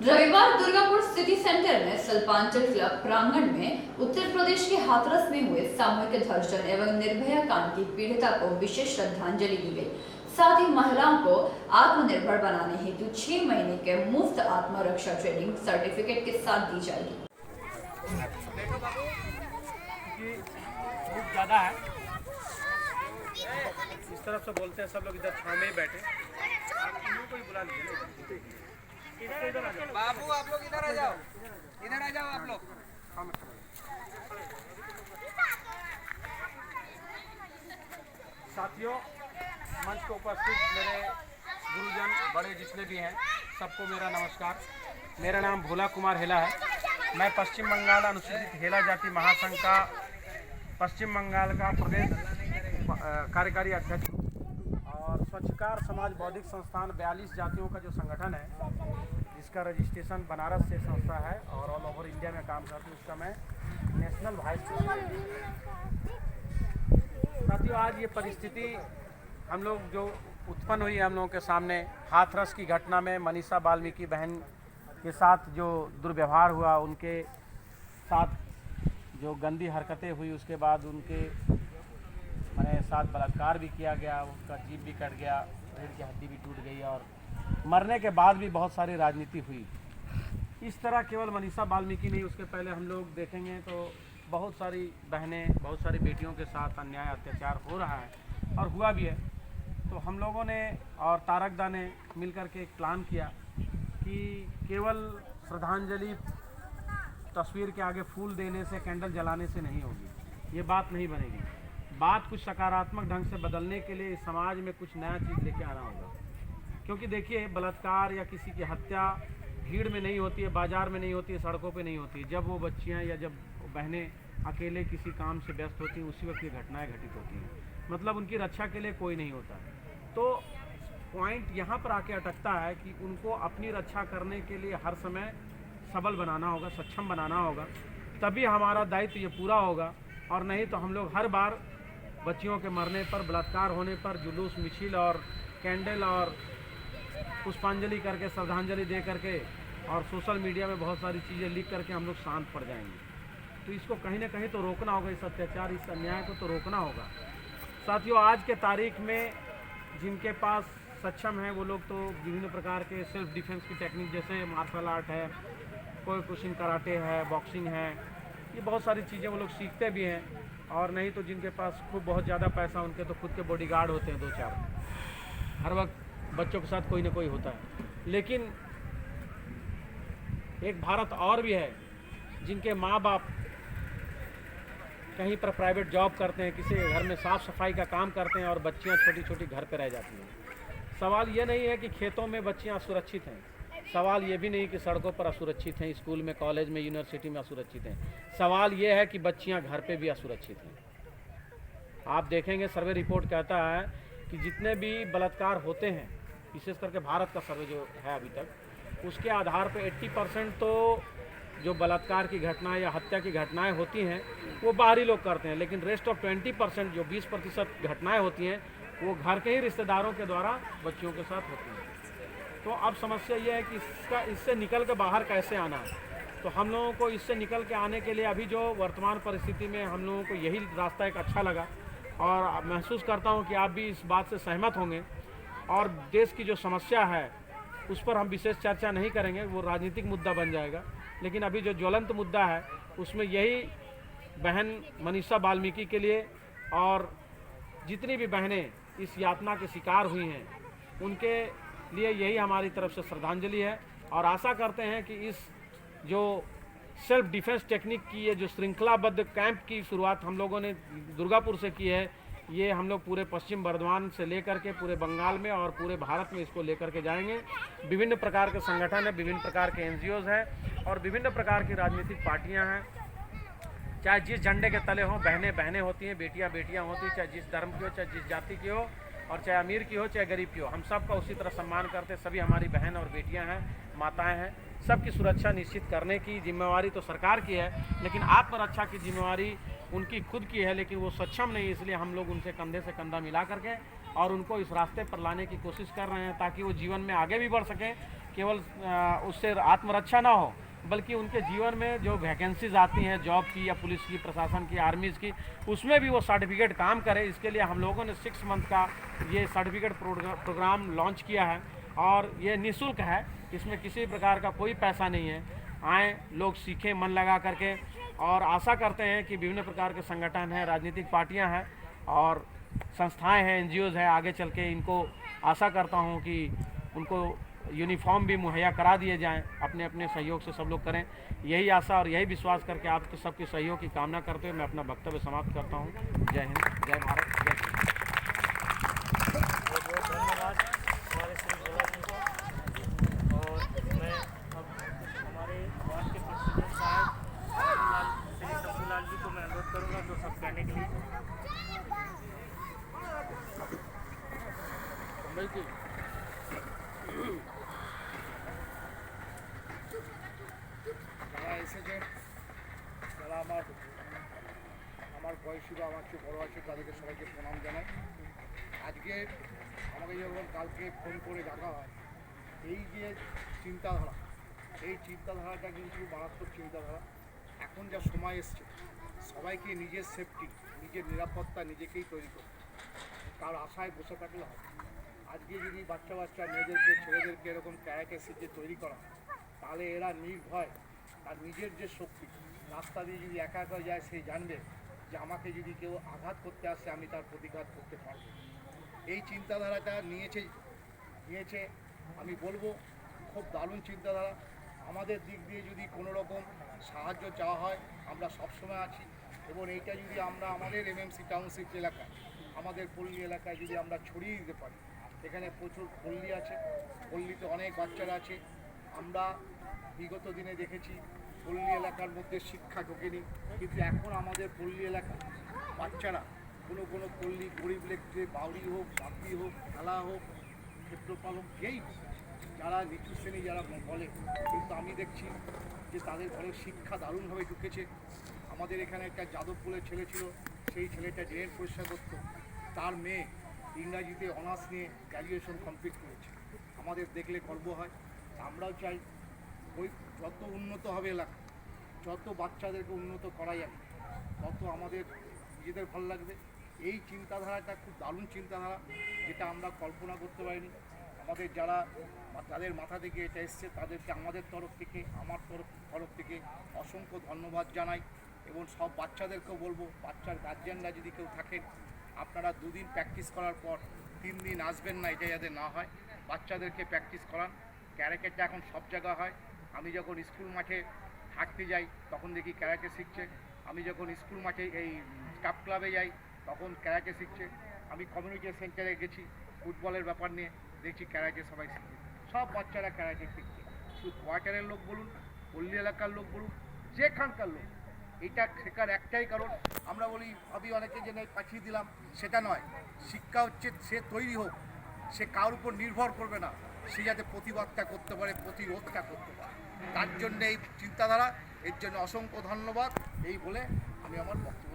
रविवार Durgapur city centre में Shilpanchal club प्रांगण में उत्तर प्रदेश के हाथरस में हुए सामूहिक धर्षण एवं निर्भया कांड की पीड़िता को विशेष श्रद्धांजलि दी गई। साथ ही महिलाओं को आत्मनिर्भर बनाने हेतु 6 महीने के मुफ्त आत्मरक्षा ट्रेनिंग सर्टिफिकेट के साथ दी जाएगी। देखो बाबू कि धूप ज़्यादा है, इस तरफ से बोलते हैं सब लोग इधर छाँव में ही बैठे। आप इन्हों को ही बुला लीजिए। इधर आ जाओ बाबू, आप लोग इधर आ जाओ, इधर आ जाओ आप लोग। साथियों, मंच को उपस्थित मेरे गुरुजन बड़े जितने भी हैं सबको मेरा नमस्कार। मेरा नाम भोला कुमार हेला है। मैं पश्चिम बंगाल अनुसूचित हेला जाति महासंघ का पश्चिम बंगाल का प्रदेश कार्यकारी अध्यक्ष हूँ और स्वच्छकार समाज बौद्धिक संस्थान 42 जातियों का जो संगठन है जिसका रजिस्ट्रेशन बनारस से संस्था है और ऑल ओवर इंडिया में काम करती है, उसका मैं नेशनल वाइस प्रेसिडेंट। साथियों, आज ये परिस्थिति हम लोग जो उत्पन्न हुई है हम लोगों के सामने हाथरस की घटना में मनीषा वाल्मीकि बहन के साथ जो दुर्व्यवहार हुआ, उनके साथ जो गंदी हरकतें हुई, उसके बाद उनके मैंने साथ बलात्कार भी किया गया, उनका जीभ भी कट गया, रीढ़ की हड्डी भी टूट गई और मरने के बाद भी बहुत सारी राजनीति हुई। इस तरह केवल मनीषा वाल्मीकि नहीं, उसके पहले हम लोग देखेंगे तो बहुत सारी बहनें, बहुत सारी बेटियों के साथ अन्याय अत्याचार हो रहा है और हुआ भी है। तो हम लोगों ने और तारकदा ने मिलकर के एक प्लान किया कि केवल श्रद्धांजलि तस्वीर के आगे फूल देने से, कैंडल जलाने से नहीं होगी, ये बात नहीं बनेगी। बात कुछ सकारात्मक ढंग से बदलने के लिए इस समाज में कुछ नया चीज़ लेके आना होगा। क्योंकि देखिए, बलात्कार या किसी की हत्या भीड़ में नहीं होती है, बाजार में नहीं होती है, सड़कों पे नहीं होती है। जब वो बच्चियां या जब बहनें अकेले किसी काम से व्यस्त होती हैं, उसी वक्त ये घटनाएं घटित होती हैं। मतलब उनकी रक्षा के लिए कोई नहीं होता। तो पॉइंट यहाँ पर आके अटकता है कि उनको अपनी रक्षा करने के लिए हर समय सबल बनाना होगा, सक्षम बनाना होगा, तभी हमारा दायित्व ये पूरा होगा। और नहीं तो हम लोग हर बार बच्चियों के मरने पर, बलात्कार होने पर जुलूस, मिছিল और कैंडल और पुष्पांजलि करके, श्रद्धांजलि दे करके और सोशल मीडिया में बहुत सारी चीज़ें लिख करके हम लोग शांत पड़ जाएंगे। तो इसको कहीं ना कहीं तो रोकना होगा, इस अत्याचार, इस अन्याय को तो रोकना होगा। साथियों, आज के तारीख में जिनके पास सक्षम है वो लोग तो विभिन्न प्रकार के सेल्फ डिफेंस की टेक्निक, जैसे मार्शल आर्ट है, कोई कुशिन कराटे है, बॉक्सिंग है, ये बहुत सारी चीज़ें वो लोग सीखते भी हैं। और नहीं तो जिनके पास खूब बहुत ज़्यादा पैसा, उनके तो खुद के बॉडीगार्ड होते हैं 2-4, हर वक्त बच्चों के साथ कोई ना कोई होता है। लेकिन एक भारत और भी है जिनके माँ बाप कहीं पर प्राइवेट जॉब करते हैं, किसी घर में साफ़ सफाई का काम करते हैं और बच्चियां छोटी छोटी घर पे रह जाती हैं। सवाल ये नहीं है कि खेतों में बच्चियां असुरक्षित हैं, सवाल ये भी नहीं कि सड़कों पर असुरक्षित हैं, स्कूल में, कॉलेज में, यूनिवर्सिटी में असुरक्षित हैं। सवाल ये है कि बच्चियां घर पे भी असुरक्षित हैं। आप देखेंगे, सर्वे रिपोर्ट कहता है कि जितने भी बलात्कार होते हैं, विशेष करके भारत का सर्वे जो है अभी तक, उसके आधार पर 80% तो जो बलात्कार की घटनाएं या हत्या की घटनाएं होती हैं वो बाहरी लोग करते हैं, लेकिन रेस्ट ऑफ 20%, जो 20% घटनाएं होती हैं, वो घर के ही रिश्तेदारों के द्वारा बच्चियों के साथ होती हैं। तो अब समस्या ये है कि इससे निकल के बाहर कैसे आना है। तो हम लोगों को इससे निकल के आने के लिए अभी जो वर्तमान परिस्थिति में हम लोगों को यही रास्ता एक अच्छा लगा और महसूस करता हूँ कि आप भी इस बात से सहमत होंगे। और देश की जो समस्या है उस पर हम विशेष चर्चा नहीं करेंगे, वो राजनीतिक मुद्दा बन जाएगा। लेकिन अभी जो ज्वलंत मुद्दा है उसमें यही बहन मनीषा वाल्मीकि के लिए और जितनी भी बहनें इस यातना के शिकार हुई हैं उनके लिए यही हमारी तरफ से श्रद्धांजलि है। और आशा करते हैं कि इस जो सेल्फ डिफेंस टेक्निक की ये जो श्रृंखलाबद्ध कैंप की शुरुआत हम लोगों ने दुर्गापुर से की है, ये हम लोग पूरे पश्चिम बर्धमान से लेकर के पूरे बंगाल में और पूरे भारत में इसको लेकर के जाएंगे। विभिन्न प्रकार के संगठन हैं, विभिन्न प्रकार के NGOs हैं और विभिन्न प्रकार की राजनीतिक पार्टियां हैं। चाहे जिस झंडे के तले हों, बहनें बहनें होती हैं, बेटियां बेटियां होती हैं, चाहे जिस धर्म की हो, चाहे जिस जाति की हो, और चाहे अमीर की हो, चाहे गरीब की हो, हम सब का उसी तरह सम्मान करते। सभी हमारी बहन और बेटियां हैं, माताएं हैं। सबकी सुरक्षा निश्चित करने की जिम्मेवारी तो सरकार की है, लेकिन आत्मरक्षा की जिम्मेवारी उनकी खुद की है। लेकिन वो सक्षम नहीं, इसलिए हम लोग उनसे कंधे से कंधा मिला करके और उनको इस रास्ते पर लाने की कोशिश कर रहे हैं ताकि वो जीवन में आगे भी बढ़ सकें केवल उससे आत्मरक्षा ना हो, बल्कि उनके जीवन में जो वैकेंसीज आती हैं जॉब की या पुलिस की, प्रशासन की, आर्मीज़ की, उसमें भी वो सर्टिफिकेट काम करे। इसके लिए हम लोगों ने 6 मंथ का ये सर्टिफिकेट प्रोग्राम लॉन्च किया है और ये निःशुल्क है, इसमें किसी प्रकार का कोई पैसा नहीं है। आए लोग सीखें मन लगा करके, और आशा करते हैं कि विभिन्न प्रकार के संगठन हैं, राजनीतिक पार्टियां हैं और संस्थाएं हैं, एनजीओज़ हैं, आगे चल के इनको आशा करता हूं कि उनको यूनिफॉर्म भी मुहैया करा दिए जाएं। अपने अपने सहयोग से सब लोग करें, यही आशा और यही विश्वास करके आपके सबके सहयोग की कामना करते हुए मैं अपना वक्तव्य समाप्त करता हूँ। जय हिंद, जय भारत, जय हिंद। बहुत बहुत धन्यवाद हमारे श्री भोला जी को। और मैं अब हमारे वार्ड के प्रेसिडेंट साहब श्री शंभूलाल जी को मैं अनुरोध करूँगा जो सब कहने के लिए। যারা এসেছেন, যারা আমার বয়সী বা আমার চেয়ে বড়ো আছে, তাদেরকে সবাইকে প্রণাম জানাই। আজকে আমাকে যখন কালকে ফোন করে ডাকা হয়, এই যে চিন্তাধারা, এই চিন্তাধারাটা কিন্তু মারাত্মক চিন্তাধারা। এখন যা সময় এসছে, সবাইকে নিজের সেফটি, নিজের নিরাপত্তা নিজেকেই তৈরি করতে, তার আশায় বসে থাকলে হবে। আজকে যদি বাচ্চা মেয়েদেরকে, ছেলেদেরকে এরকম ক্যারাটে শিখে তৈরি করা, তাহলে এরা নির্ভয় আর নিজের যে শক্তি, রাস্তা দিয়ে যদি একা একা যায়, সে জানবে যে আমাকে যদি কেউ আঘাত করতে আসে আমি তার প্রতিঘাত করতে পারব। এই চিন্তাধারাটা নিয়েছে আমি বলবো খুব দারুণ চিন্তাধারা। আমাদের দিক দিয়ে যদি কোনো রকম সাহায্য চাওয়া হয়, আমরা সবসময় আছি। এবং এইটা যদি আমরা আমাদের এমএমসি টাউনশিপ এলাকায়, আমাদের পল্লী এলাকায় যদি আমরা ছড়িয়ে দিতে পারি, এখানে প্রচুর পল্লী আছে, পল্লীতে অনেক বাচ্চারা আছে। আমরা বিগত দিনে দেখেছি পল্লী এলাকার মধ্যে শিক্ষা ঢোকেনি, কিন্তু এখন আমাদের পল্লী এলাকায় বাচ্চারা কোনো পল্লী, গরিব লেখছে, বাউরি হোক, বাপি হোক, খেলা হোক, ক্ষেত্রপালক, যেই যারা নিচু শ্রেণী যারা বলে, কিন্তু আমি দেখছি যে তাদের ঘরে শিক্ষা দারুণভাবে ঢুকেছে। আমাদের এখানে একটা যাদবপুরের ছেলে ছিল, সেই ছেলেটা ড্রেন পরিষ্কার করত, তার মেয়ে ইংরাজিতে অনার্স নিয়ে গ্র্যাজুয়েশন কমপ্লিট করেছে। আমাদের দেখলে গর্ব হয়। আমরাও চাই ওই যত উন্নত হবে এলাকা, যত বাচ্চাদেরকে উন্নত করা যাবে, তত আমাদের নিজেদের ভালো লাগবে। এই চিন্তাধারাটা খুব দারুণ চিন্তাধারা, যেটা আমরা কল্পনা করতে পারিনি। আমাদের যাদের মাথা থেকে এটা এসছে, তাদেরকে আমাদের তরফ থেকে, আমার তরফ থেকে অসংখ্য ধন্যবাদ জানাই। এবং সব বাচ্চাদেরকেও বলবো, বাচ্চার গার্জিয়ানরা যদি কেউ থাকেন, আপনারা 2 দিন প্র্যাকটিস করার পর 3 দিন আসবেন না, এটা যাতে না হয়। বাচ্চাদেরকে প্র্যাকটিস করান। ক্যারাটেটা এখন সব জায়গা হয়। আমি যখন স্কুল মাঠে হাঁটতে যাই তখন দেখি ক্যারাটে শিখছে। আমি যখন স্কুল মাঠে এই স্টাফ ক্লাবে যাই তখন ক্যারাটে শিখছে। আমি কমিউনিটি সেন্টারে গেছি ফুটবলের ব্যাপার নিয়ে, দেখছি ক্যারাটে সবাই শিখছে। সব বাচ্চারা ক্যারাটে শিখছে। শুধু কোয়ার্টারের লোক বলুন, পল্লী এলাকার লোক বলুন, যেখানকার লোক, এটা শেখার একটাই কারণ। আমরা বলি আমি অনেকে যে পাঠিয়ে দিলাম, সেটা নয়। শিক্ষা হচ্ছে সে তৈরি হোক, সে কারোর উপর নির্ভর করবে না, সে যাতে প্রতিবাদটা করতে পারে, প্রতিরোধটা করতে পারে। তার জন্য এই চিন্তাধারা, এর জন্য অসংখ্য ধন্যবাদ। এই বলে আমি আমার বক্তব্য